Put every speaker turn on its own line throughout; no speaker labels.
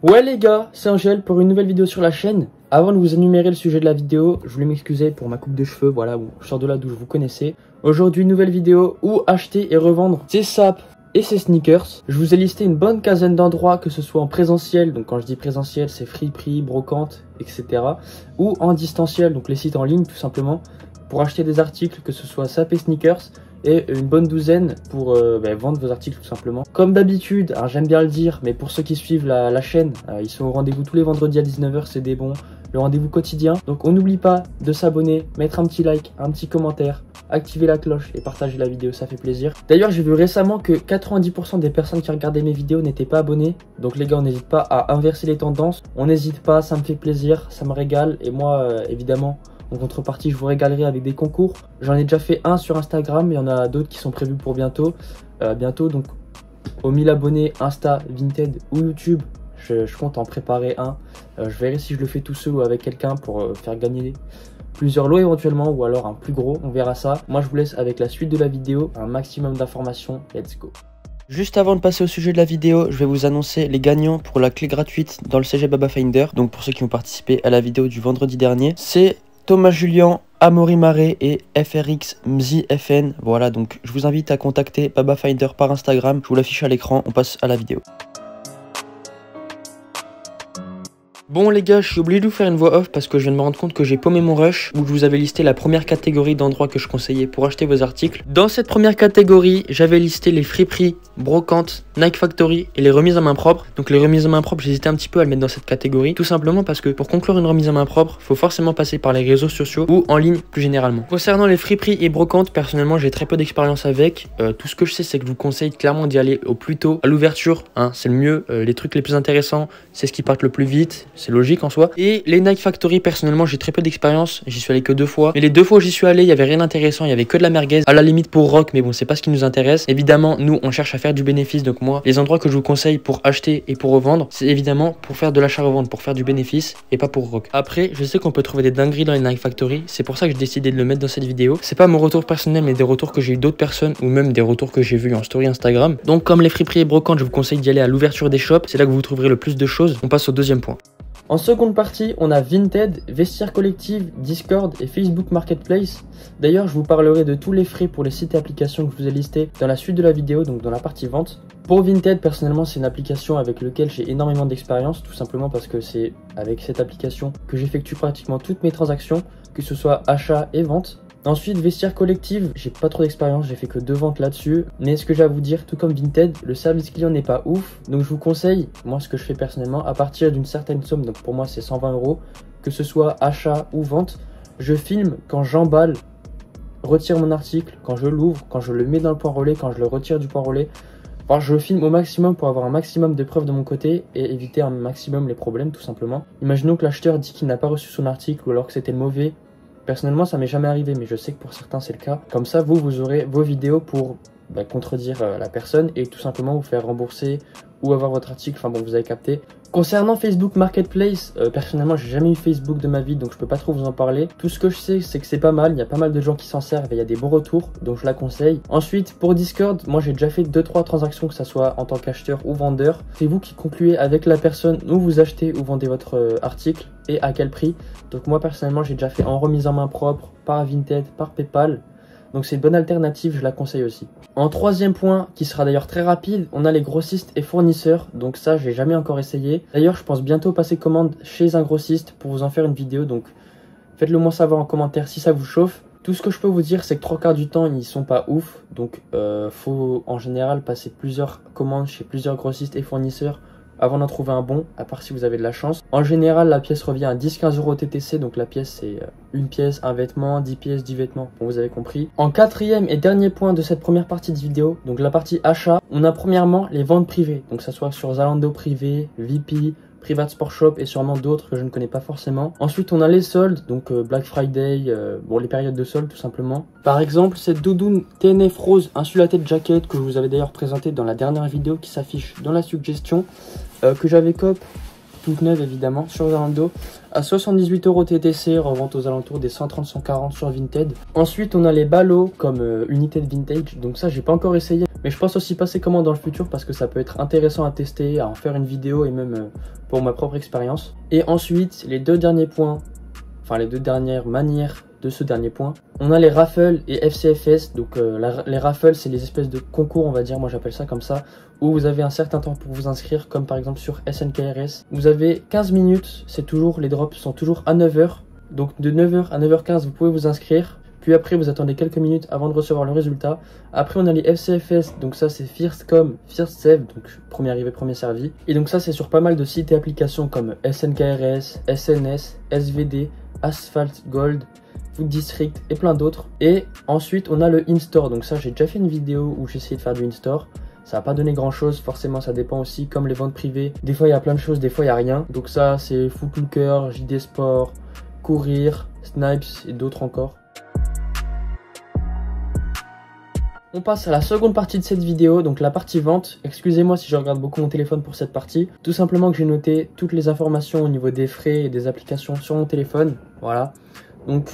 Ouais les gars, c'est Angèle pour une nouvelle vidéo sur la chaîne. Avant de vous énumérer le sujet de la vidéo, je voulais m'excuser pour ma coupe de cheveux, voilà, je sors de là d'où vous connaissez. Aujourd'hui, nouvelle vidéo où acheter et revendre ses sapes et ses sneakers. Je vous ai listé une bonne quinzaine d'endroits, que ce soit en présentiel, donc quand je dis présentiel, c'est Friperie, Brocante, etc. Ou en distanciel, donc les sites en ligne tout simplement, pour acheter des articles, que ce soit sapes et sneakers. Et une bonne douzaine pour vendre vos articles tout simplement. Comme d'habitude, j'aime bien le dire, mais pour ceux qui suivent la chaîne, ils sont au rendez-vous tous les vendredis à 19 h, c'est des bons, le rendez-vous quotidien. Donc on n'oublie pas de s'abonner, mettre un petit like, un petit commentaire, activer la cloche et partager la vidéo, ça fait plaisir. D'ailleurs, j'ai vu récemment que 90% des personnes qui regardaient mes vidéos n'étaient pas abonnées. Donc les gars, on n'hésite pas à inverser les tendances, on n'hésite pas, ça me fait plaisir, ça me régale. Et moi, évidemment, en contrepartie, je vous régalerai avec des concours. J'en ai déjà fait un sur Instagram, il y en a d'autres qui sont prévus pour bientôt. Donc aux 1000 abonnés Insta, Vinted ou YouTube, je compte en préparer un. Je verrai si je le fais tout seul ou avec quelqu'un pour faire gagner plusieurs lots éventuellement, ou alors un plus gros, on verra ça. Moi je vous laisse avec la suite de la vidéo, un maximum d'informations, let's go. Juste avant de passer au sujet de la vidéo, je vais vous annoncer les gagnants pour la clé gratuite dans le CG Baba Finder. Donc pour ceux qui ont participé à la vidéo du vendredi dernier, c'est Thomas Julien, Amaury Marais et FRX Mzi FN. Voilà, donc je vous invite à contacter Baba Finder par Instagram. Je vous l'affiche à l'écran, on passe à la vidéo. Bon les gars, je suis obligé de vous faire une voix off parce que je viens de me rendre compte que j'ai paumé mon rush où je vous avais listé la première catégorie d'endroits que je conseillais pour acheter vos articles. Dans cette première catégorie, j'avais listé les friperies, Brocante, Nike Factory et les remises à main propre. Donc les remises à main propre, j'hésitais un petit peu à le mettre dans cette catégorie, tout simplement parce que pour conclure une remise à main propre, il faut forcément passer par les réseaux sociaux ou en ligne plus généralement. Concernant les friperies et Brocante, personnellement j'ai très peu d'expérience avec. Tout ce que je sais, c'est que je vous conseille clairement d'y aller au plus tôt, à l'ouverture, c'est le mieux. Les trucs les plus intéressants, c'est ce qui partent le plus vite. C'est logique en soi. Et les Nike Factory, personnellement, j'ai très peu d'expérience. J'y suis allé que 2 fois. Mais les 2 fois où j'y suis allé, il y avait rien d'intéressant. Il y avait que de la merguez. À la limite pour rock, mais bon, c'est pas ce qui nous intéresse. Évidemment, nous, on cherche à faire du bénéfice. Donc moi, les endroits que je vous conseille pour acheter et pour revendre, c'est évidemment pour faire de l'achat-revente, pour faire du bénéfice et pas pour rock. Après, je sais qu'on peut trouver des dingueries dans les Nike Factory. C'est pour ça que j'ai décidé de le mettre dans cette vidéo. C'est pas mon retour personnel, mais des retours que j'ai eu d'autres personnes ou même des retours que j'ai vus en story Instagram. Donc, comme les friperies et brocantes, je vous conseille d'y aller à l'ouverture des shops. C'est là que vous trouverez le plus de choses. On passe au deuxième point. En seconde partie, on a Vinted, Vestiaire Collective, Discord et Facebook Marketplace. D'ailleurs, je vous parlerai de tous les frais pour les sites et applications que je vous ai listés dans la suite de la vidéo, donc dans la partie vente. Pour Vinted, personnellement, c'est une application avec laquelle j'ai énormément d'expérience, tout simplement parce que c'est avec cette application que j'effectue pratiquement toutes mes transactions, que ce soit achat et vente. Ensuite, Vestiaire Collective, j'ai pas trop d'expérience, j'ai fait que 2 ventes là-dessus. Mais ce que j'ai à vous dire, tout comme Vinted, le service client n'est pas ouf. Donc je vous conseille, moi ce que je fais personnellement, à partir d'une certaine somme, donc pour moi c'est 120 €, que ce soit achat ou vente, je filme quand j'emballe, retire mon article, quand je l'ouvre, quand je le mets dans le point relais, quand je le retire du point relais. Enfin, je filme au maximum pour avoir un maximum de preuves de mon côté et éviter un maximum les problèmes tout simplement. Imaginons que l'acheteur dit qu'il n'a pas reçu son article ou alors que c'était mauvais. Personnellement, ça m'est jamais arrivé, mais je sais que pour certains, c'est le cas. Comme ça, vous aurez vos vidéos pour contredire la personne et tout simplement vous faire rembourser ou avoir votre article. Enfin bon, vous avez capté. Concernant Facebook Marketplace, personnellement, j'ai jamais eu Facebook de ma vie, donc je peux pas trop vous en parler. Tout ce que je sais, c'est que c'est pas mal. Il y a pas mal de gens qui s'en servent et il y a des bons retours, donc je la conseille. Ensuite, pour Discord, moi j'ai déjà fait 2-3 transactions, que ça soit en tant qu'acheteur ou vendeur. C'est vous qui concluez avec la personne où vous achetez ou vendez votre article et à quel prix. Donc moi personnellement, j'ai déjà fait en remise en main propre, par Vinted, par PayPal. Donc c'est une bonne alternative, je la conseille aussi. En troisième point, qui sera d'ailleurs très rapide, on a les grossistes et fournisseurs. Donc ça, j'ai jamais encore essayé. D'ailleurs, je pense bientôt passer commande chez un grossiste pour vous en faire une vidéo. Donc faites-le moi savoir en commentaire si ça vous chauffe. Tout ce que je peux vous dire, c'est que 3/4 du temps, ils sont pas ouf. Donc faut en général passer plusieurs commandes chez plusieurs grossistes et fournisseurs avant d'en trouver un bon, à part si vous avez de la chance. En général, la pièce revient à 10-15 € TTC, donc la pièce c'est une pièce, un vêtement, 10 pièces, 10 vêtements, bon vous avez compris. En quatrième et dernier point de cette première partie de vidéo, donc la partie achat, on a premièrement les ventes privées, donc ça soit sur Zalando privé, VP, Private Sport Shop et sûrement d'autres que je ne connais pas forcément. Ensuite, on a les soldes, donc Black Friday, les périodes de soldes tout simplement. Par exemple, cette doudoune TNF rose insulated jacket que je vous avais d'ailleurs présenté dans la dernière vidéo qui s'affiche dans la suggestion, que j'avais cop toute neuve évidemment sur Zalando à 78 € TTC, revente aux alentours des 130-140 sur Vinted. Ensuite on a les ballots comme United Vintage, donc ça j'ai pas encore essayé, Mais je pense aussi passer commande dans le futur parce que ça peut être intéressant à tester, à en faire une vidéo et même pour ma propre expérience. Et ensuite, les deux derniers points, enfin les deux dernières manières de ce dernier point, on a les raffles et FCFS. Donc les raffles, c'est les espèces de concours, on va dire, moi j'appelle ça comme ça, où vous avez un certain temps pour vous inscrire, comme par exemple sur SNKRS. Vous avez 15 minutes, c'est toujours, les drops sont toujours à 9 h. Donc de 9 h à 9 h 15, vous pouvez vous inscrire. Puis après, vous attendez quelques minutes avant de recevoir le résultat. Après, on a les FCFS, donc ça c'est First Come, First Save, donc premier arrivé, premier servi. Et donc ça c'est sur pas mal de sites et applications comme SNKRS, SNS, SVD, Asphalt Gold, Food District et plein d'autres. Et ensuite, on a le in-store. Donc ça, j'ai déjà fait une vidéo où j'ai essayé de faire du in-store. Ça n'a pas donné grand chose, forcément ça dépend aussi, comme les ventes privées. Des fois il y a plein de choses, des fois il n'y a rien. Donc ça c'est Footlooker, JD Sport, Courir, Snipes et d'autres encore. On passe à la seconde partie de cette vidéo, donc la partie vente. Excusez-moi si je regarde beaucoup mon téléphone pour cette partie. Tout simplement que j'ai noté toutes les informations au niveau des frais et des applications sur mon téléphone. Voilà. Donc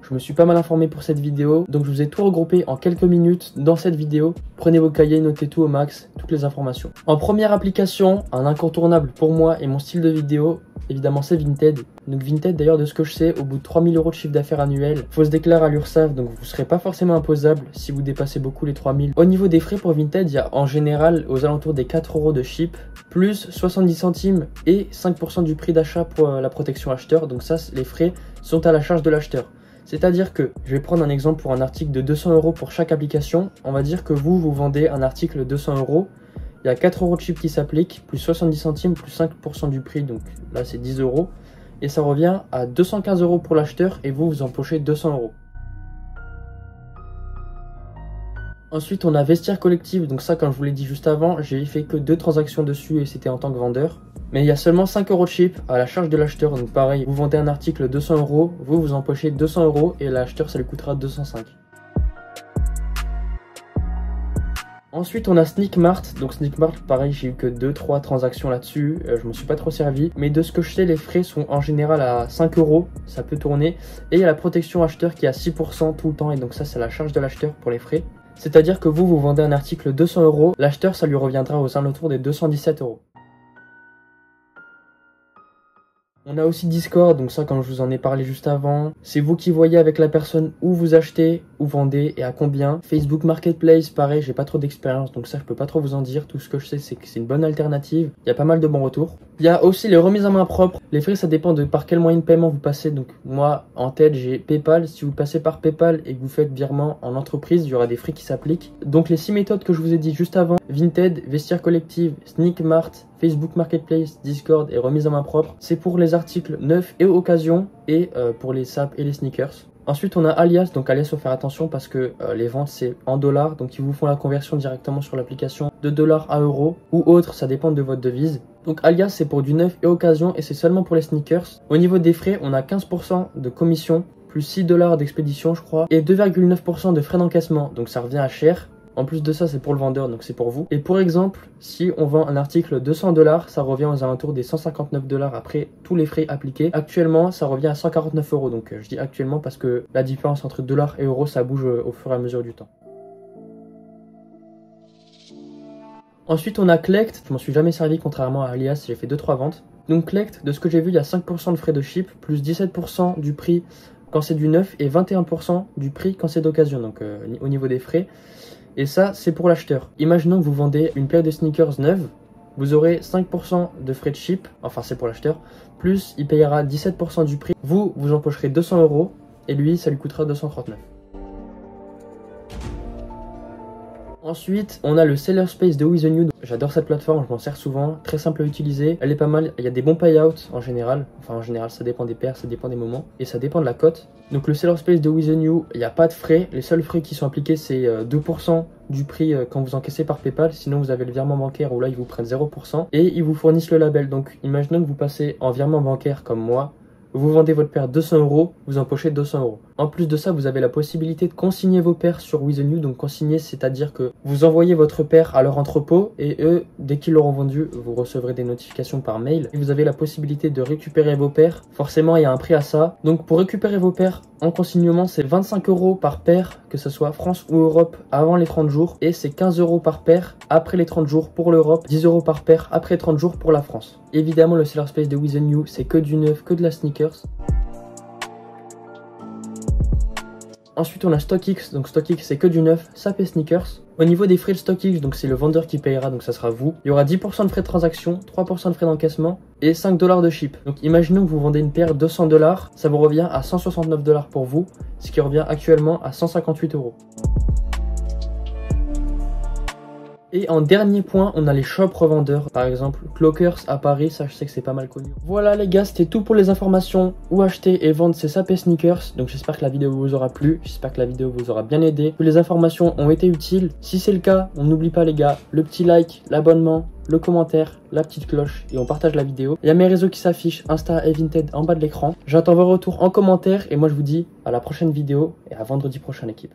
je me suis pas mal informé pour cette vidéo. Donc je vous ai tout regroupé en quelques minutes dans cette vidéo. Prenez vos cahiers, notez tout au max, toutes les informations. En première application, un incontournable pour moi et mon style de vidéo, évidemment c'est Vinted. Donc Vinted, d'ailleurs, de ce que je sais, au bout de 3000 € de chiffre d'affaires annuel, faut se déclarer à l'URSSAF, donc vous ne serez pas forcément imposable si vous dépassez beaucoup les 3000. Au niveau des frais pour Vinted, il y a en général aux alentours des 4 € de ship, plus 70 centimes et 5% du prix d'achat pour la protection acheteur. Donc ça, les frais sont à la charge de l'acheteur. C'est-à-dire que, je vais prendre un exemple pour un article de 200 € pour chaque application. On va dire que vous vendez un article de 200 €. Il y a 4 € de chip qui s'applique, plus 70 centimes, plus 5% du prix, donc là c'est 10 €. Et ça revient à 215 € pour l'acheteur et vous empochez 200 €. Ensuite, on a Vestiaire Collectif, donc ça, comme je vous l'ai dit juste avant, j'ai fait que 2 transactions dessus et c'était en tant que vendeur. Mais il y a seulement 5 € de chip à la charge de l'acheteur, donc pareil, vous vendez un article 200 €, vous empochez 200 € et l'acheteur ça lui coûtera 205. Ensuite, on a Sneakmart. Donc Sneakmart, pareil, j'ai eu que 2-3 transactions là-dessus. Je me suis pas trop servi. Mais de ce que je sais, les frais sont en général à 5 €. Ça peut tourner. Et il y a la protection acheteur qui est à 6% tout le temps. Et donc ça, c'est la charge de l'acheteur pour les frais. C'est-à-dire que vous vendez un article 200 €. L'acheteur, ça lui reviendra aux alentours des 217 €. On a aussi Discord, donc ça, comme je vous en ai parlé juste avant, c'est vous qui voyez avec la personne où vous achetez, où vendez et à combien. Facebook Marketplace, pareil, j'ai pas trop d'expérience, donc ça je peux pas trop vous en dire. Tout ce que je sais, c'est que c'est une bonne alternative. Il y a pas mal de bons retours. Il y a aussi les remises en main propre. Les frais, ça dépend de par quel moyen de paiement vous passez. Donc moi, en tête, j'ai PayPal. Si vous passez par PayPal et que vous faites virement en entreprise, il y aura des frais qui s'appliquent. Donc les 6 méthodes que je vous ai dit juste avant, Vinted, Vestiaire Collective, Sneakmart, Facebook Marketplace, Discord et remise en main propre, c'est pour les articles neufs et occasion et pour les sapes et les sneakers. Ensuite, on a Alias. Donc Alias, faut faire attention parce que les ventes, c'est en dollars. Donc ils vous font la conversion directement sur l'application de dollars à euros ou autre, ça dépend de votre devise. Donc Alias, c'est pour du neuf et occasion et c'est seulement pour les sneakers. Au niveau des frais, on a 15% de commission, plus 6 $ d'expédition, je crois, et 2,9% de frais d'encaissement. Donc ça revient à cher. En plus de ça, c'est pour le vendeur, donc c'est pour vous. Et pour exemple, si on vend un article 200 $, ça revient aux alentours des 159 $ après tous les frais appliqués. Actuellement, ça revient à 149 €. Donc je dis actuellement parce que la différence entre dollars et euros, ça bouge au fur et à mesure du temps. Ensuite, on a Collect. Je m'en suis jamais servi contrairement à Alias, j'ai fait 2-3 ventes. Donc Collect, de ce que j'ai vu, il y a 5% de frais de ship, plus 17% du prix quand c'est du neuf et 21% du prix quand c'est d'occasion, donc au niveau des frais. Et ça, c'est pour l'acheteur. Imaginons que vous vendez une paire de sneakers neuve, vous aurez 5% de frais de ship, enfin c'est pour l'acheteur, plus il payera 17% du prix. Vous empocherez 200 € et lui, ça lui coûtera 239. Ensuite, on a le Seller Space de With The New. J'adore cette plateforme, je m'en sers souvent, très simple à utiliser. Elle est pas mal, il y a des bons payouts en général. Enfin en général, ça dépend des paires, ça dépend des moments. Et ça dépend de la cote. Donc le Seller Space de With The New, il n'y a pas de frais. Les seuls frais qui sont appliqués, c'est 2% du prix quand vous encaissez par PayPal. Sinon, vous avez le virement bancaire où là, ils vous prennent 0%. Et ils vous fournissent le label. Donc imaginons que vous passez en virement bancaire comme moi. Vous vendez votre paire 200 €, vous empochez 200 €. En plus de ça, vous avez la possibilité de consigner vos paires sur With You. Donc consigner, c'est-à-dire que vous envoyez votre paire à leur entrepôt et eux, dès qu'ils l'auront vendu, vous recevrez des notifications par mail. Et vous avez la possibilité de récupérer vos paires. Forcément, il y a un prix à ça. Donc pour récupérer vos paires en consignement, c'est 25 € par paire, que ce soit France ou Europe, avant les 30 jours. Et c'est 15 € par paire après les 30 jours pour l'Europe, 10 € par paire après 30 jours pour la France. Évidemment, le seller space de With You, c'est que du neuf, que de la sneakers. Ensuite, on a StockX. Donc StockX, c'est que du neuf, SAP et sneakers. Au niveau des frais de StockX, donc c'est le vendeur qui payera, donc ça sera vous. Il y aura 10% de frais de transaction, 3% de frais d'encaissement et 5 $ de ship. Donc imaginons que vous vendez une paire 200 $, ça vous revient à 169 $ pour vous, ce qui revient actuellement à 158 €. Et en dernier point, on a les shops revendeurs. Par exemple, Clockers à Paris, ça je sais que c'est pas mal connu. Voilà les gars, c'était tout pour les informations où acheter et vendre ces SAP sneakers. Donc j'espère que la vidéo vous aura plu, j'espère que la vidéo vous aura bien aidé, que les informations ont été utiles. Si c'est le cas, on n'oublie pas les gars, le petit like, l'abonnement, le commentaire, la petite cloche et on partage la vidéo. Il y a mes réseaux qui s'affichent, Insta et Vinted en bas de l'écran. J'attends vos retours en commentaire et moi je vous dis à la prochaine vidéo et à vendredi prochain l'équipe.